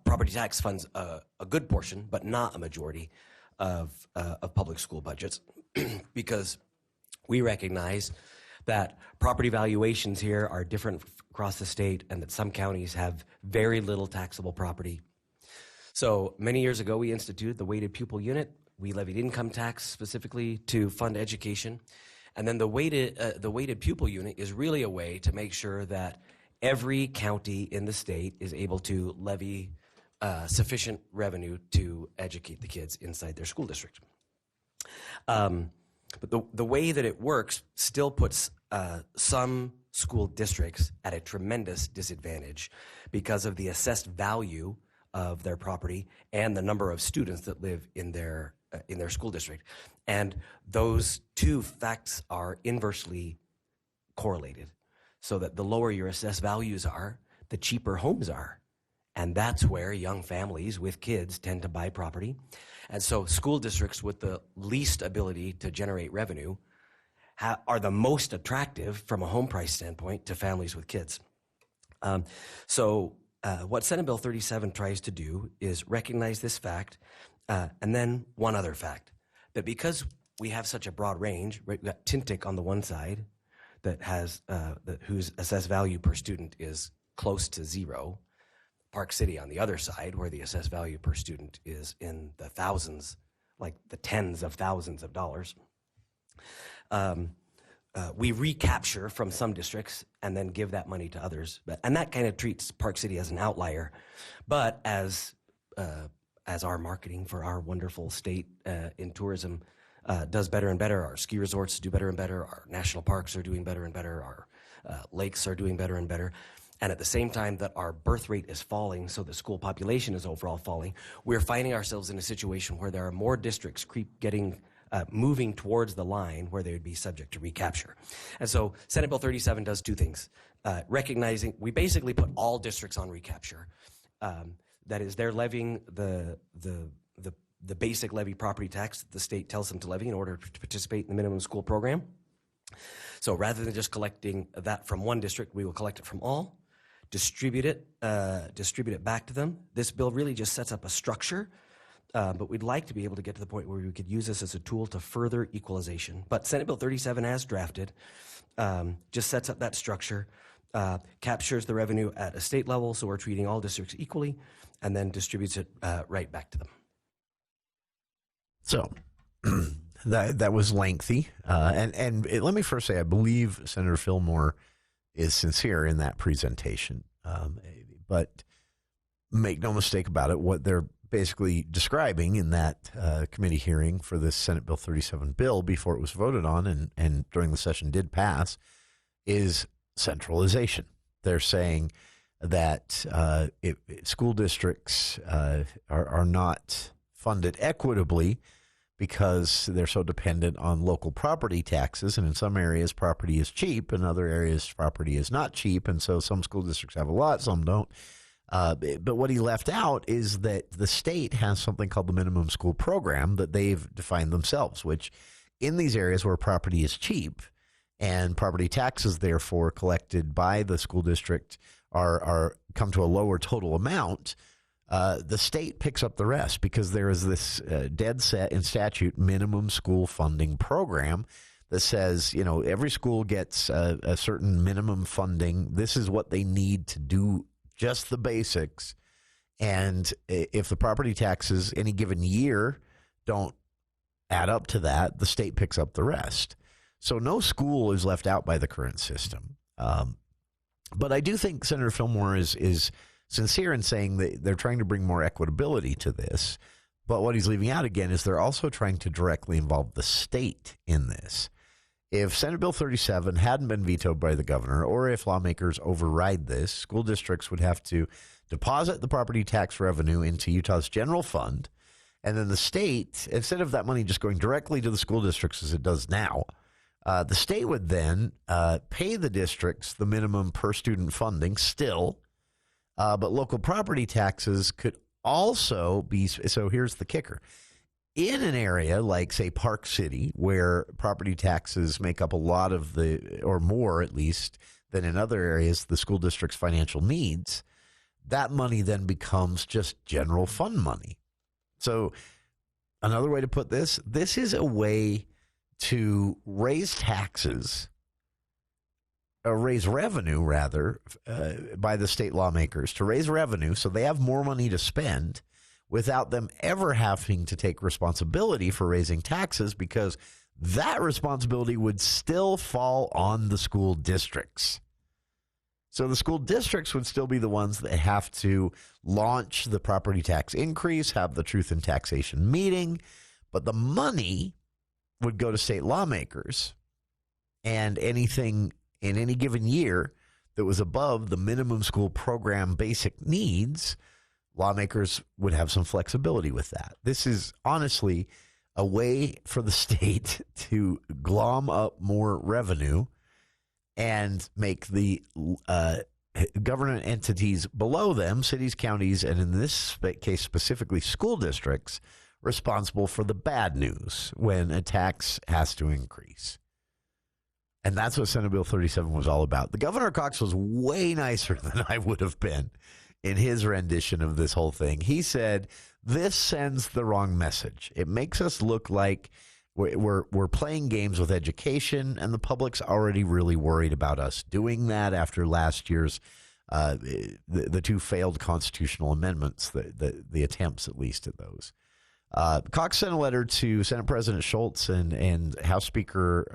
Property tax funds a good portion, but not a majority of public school budgets, because we recognize that property valuations here are different across the state, and that some counties have very little taxable property. So many years ago, we instituted the weighted pupil unit. We levied income tax specifically to fund education. And then the weighted pupil unit is really a way to make sure that every county in the state is able to levy sufficient revenue to educate the kids inside their school district. But the way that it works still puts some school districts at a tremendous disadvantage because of the assessed value of their property and the number of students that live in their school district. And those two facts are inversely correlated, so that the lower your assessed values are, the cheaper homes are. And that's where young families with kids tend to buy property. And so school districts with the least ability to generate revenue are the most attractive from a home price standpoint to families with kids. What Senate Bill 37 tries to do is recognize this fact, and then one other fact, that because we have such a broad range, right, we've got Tintic on the one side that has whose assessed value per student is close to zero, Park City on the other side, where the assessed value per student is in the thousands, like the tens of thousands of dollars. We recapture from some districts and then give that money to others, and that kind of treats Park City as an outlier. But as our marketing for our wonderful state in tourism does better and better, our ski resorts do better and better, our national parks are doing better and better, our lakes are doing better and better. And at the same time that our birth rate is falling, so the school population is overall falling, we're finding ourselves in a situation where there are more districts moving towards the line where they would be subject to recapture. And so Senate Bill 37 does two things. Recognizing, we basically put all districts on recapture. That is, they're levying the basic levy property tax that the state tells them to levy in order to participate in the minimum school program. So rather than just collecting that from one district, we will collect it from all, distribute it back to them. This bill really just sets up a structure, but we'd like to be able to get to the point where we could use this as a tool to further equalization. But Senate Bill 37 as drafted just sets up that structure, captures the revenue at a state level, so we're treating all districts equally, and then distributes it right back to them. So that was lengthy. And let me first say, I believe Senator Fillmore is sincere in that presentation. But make no mistake about it, what they're basically describing in that committee hearing for this Senate Bill 37 bill before it was voted on and during the session did pass is centralization. They're saying that school districts are not funded equitably because they're so dependent on local property taxes, and in some areas property is cheap, in other areas property is not cheap, and so some school districts have a lot, some don't. But what he left out is that the state has something called the minimum school program that they've defined themselves, which in these areas where property is cheap and property taxes therefore collected by the school district are come to a lower total amount, the state picks up the rest because there is this dead set in statute minimum school funding program that says, every school gets a certain minimum funding. This is what they need to do, just the basics. And if the property taxes any given year don't add up to that, the state picks up the rest. So no school is left out by the current system. But I do think Senator Fillmore is sincere in saying that they're trying to bring more equitability to this. But what he's leaving out again is they're also trying to directly involve the state in this. If Senate Bill 37 hadn't been vetoed by the governor, or if lawmakers override this, school districts would have to deposit the property tax revenue into Utah's general fund, and then the state, instead of that money just going directly to the school districts as it does now, the state would then pay the districts the minimum per student funding still, but local property taxes could also be, so here's the kicker. In an area like, say, Park City, where property taxes make up a lot of the, or more at least, than in other areas, the school district's financial needs, that money then becomes just general fund money. So another way to put this is a way to raise taxes, or raise revenue, rather, by the state lawmakers, to raise revenue so they have more money to spend without them ever having to take responsibility for raising taxes, because that responsibility would still fall on the school districts. So the school districts would still be the ones that have to launch the property tax increase, have the truth in taxation meeting, but the money would go to state lawmakers, and anything in any given year that was above the minimum school program basic needs, lawmakers would have some flexibility with that. This is honestly a way for the state to glom up more revenue and make the government entities below them, cities, counties, and in this case specifically school districts, responsible for the bad news when a tax has to increase. And that's what Senate Bill 37 was all about. The Governor Cox was way nicer than I would have been in his rendition of this whole thing. He said, this sends the wrong message. It makes us look like we're playing games with education, and the public's already really worried about us doing that after last year's the two failed constitutional amendments, the attempts at least at those. Cox sent a letter to Senate President Schultz and House Speaker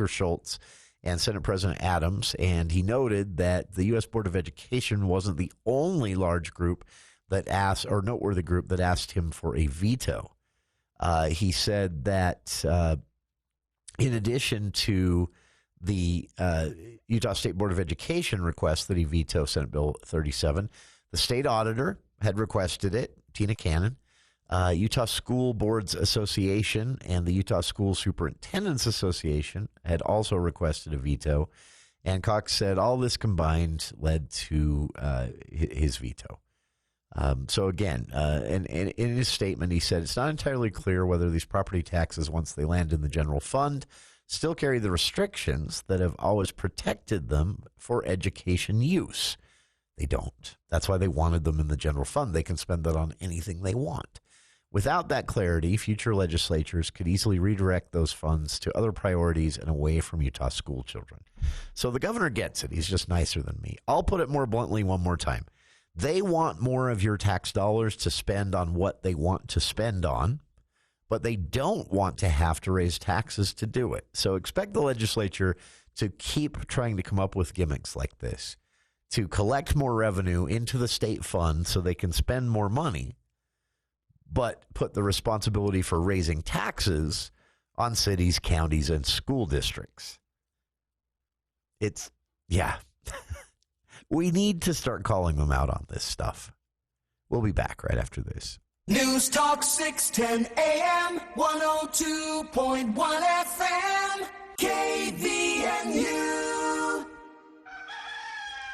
Schultz and Senate President Adams, and he noted that the U.S. Board of Education wasn't the only large group that asked, or noteworthy group that asked him for a veto. He said that in addition to the Utah State Board of Education request that he veto Senate Bill 37, the state auditor had requested it, Tina Cannon. Utah School Boards Association and the Utah School Superintendents Association had also requested a veto, and Cox said all this combined led to his veto. So again, and in his statement, he said it's not entirely clear whether these property taxes, once they land in the general fund, still carry the restrictions that have always protected them for education use. They don't. That's why they wanted them in the general fund. They can spend that on anything they want. Without that clarity, future legislatures could easily redirect those funds to other priorities and away from Utah school children. So the governor gets it. He's just nicer than me. I'll put it more bluntly one more time. They want more of your tax dollars to spend on what they want to spend on, but they don't want to have to raise taxes to do it. So expect the legislature to keep trying to come up with gimmicks like this, to collect more revenue into the state fund so they can spend more money, but put the responsibility for raising taxes on cities, counties, and school districts. Yeah. We need to start calling them out on this stuff. We'll be back right after this. News Talk 610 AM, 102.1 FM, KVNU.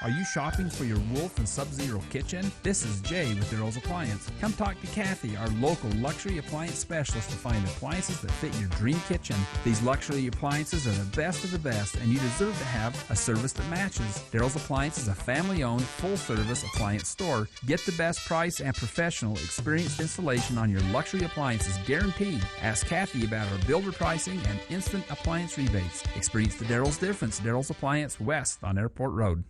Are you shopping for your Wolf and Sub-Zero kitchen? This is Jay with Daryl's Appliance. Come talk to Kathy, our local luxury appliance specialist, to find appliances that fit your dream kitchen. These luxury appliances are the best of the best, and you deserve to have a service that matches. Daryl's Appliance is a family-owned, full-service appliance store. Get the best price and professional, experienced installation on your luxury appliances guaranteed. Ask Kathy about our builder pricing and instant appliance rebates. Experience the Daryl's difference. Daryl's Appliance West on Airport Road.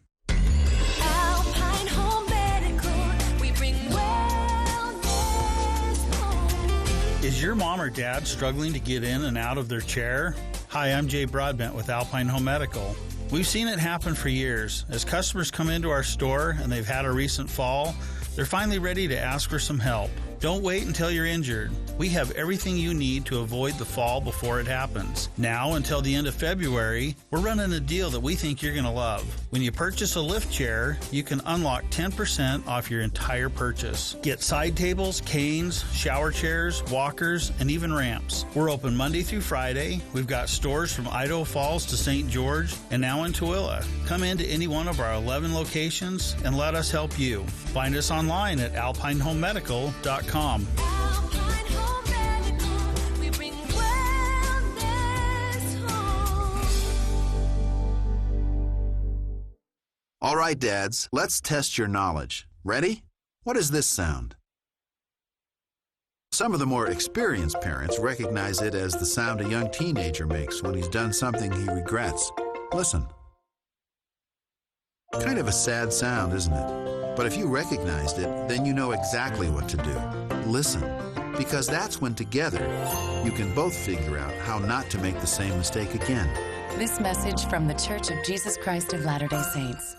Is your mom or dad struggling to get in and out of their chair? Hi, I'm Jay Broadbent with Alpine Home Medical. We've seen it happen for years. As customers come into our store and they've had a recent fall, they're finally ready to ask for some help. Don't wait until you're injured. We have everything you need to avoid the fall before it happens. Now until the end of February, we're running a deal that we think you're going to love. When you purchase a lift chair, you can unlock 10% off your entire purchase. Get side tables, canes, shower chairs, walkers, and even ramps. We're open Monday through Friday. We've got stores from Idaho Falls to St. George and now in Tooele. Come into any one of our 11 locations and let us help you. Find us online at alpinehomemedical.com. All right, dads, let's test your knowledge. Ready? What does this sound? Some of the more experienced parents recognize it as the sound a young teenager makes when he's done something he regrets. Listen. Kind of a sad sound, isn't it? But if you recognized it, then you know exactly what to do. Listen, because that's when together you can both figure out how not to make the same mistake again. This message from The Church of Jesus Christ of Latter-day Saints.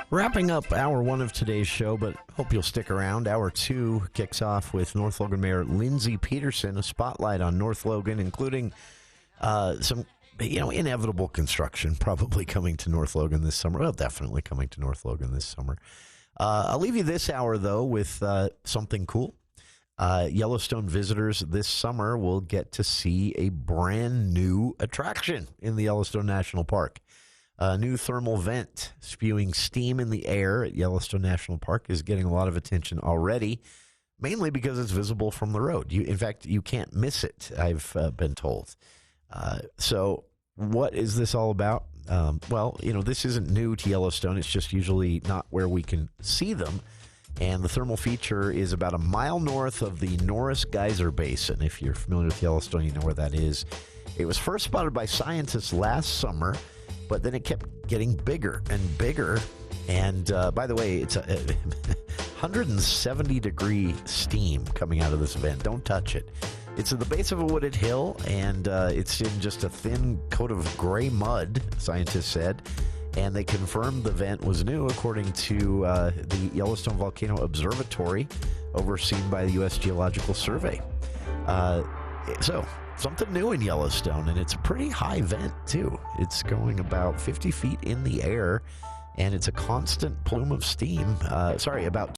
Wrapping up hour one of today's show, but hope you'll stick around. Hour two kicks off with North Logan Mayor Lindsay Peterson, a spotlight on North Logan, including some inevitable construction probably coming to North Logan this summer. Well, definitely coming to North Logan this summer. I'll leave you this hour, though, with something cool. Yellowstone visitors this summer will get to see a brand new attraction in the Yellowstone National Park. A new thermal vent spewing steam in the air at Yellowstone National Park is getting a lot of attention already, mainly because it's visible from the road. In fact, you can't miss it, I've been told. So what is this all about? Well, this isn't new to Yellowstone. It's just usually not where we can see them. And the thermal feature is about a mile north of the Norris Geyser Basin. If you're familiar with Yellowstone, you know where that is. It was first spotted by scientists last summer, but then it kept getting bigger and bigger. And by the way, it's a 170-degree steam coming out of this vent. Don't touch it. It's at the base of a wooded hill, and it's in just a thin coat of gray mud, scientists said. And they confirmed the vent was new, according to the Yellowstone Volcano Observatory, overseen by the U.S. Geological Survey. So, something new in Yellowstone, and it's a pretty high vent, too. It's going about 50 feet in the air, and it's a constant plume of steam. About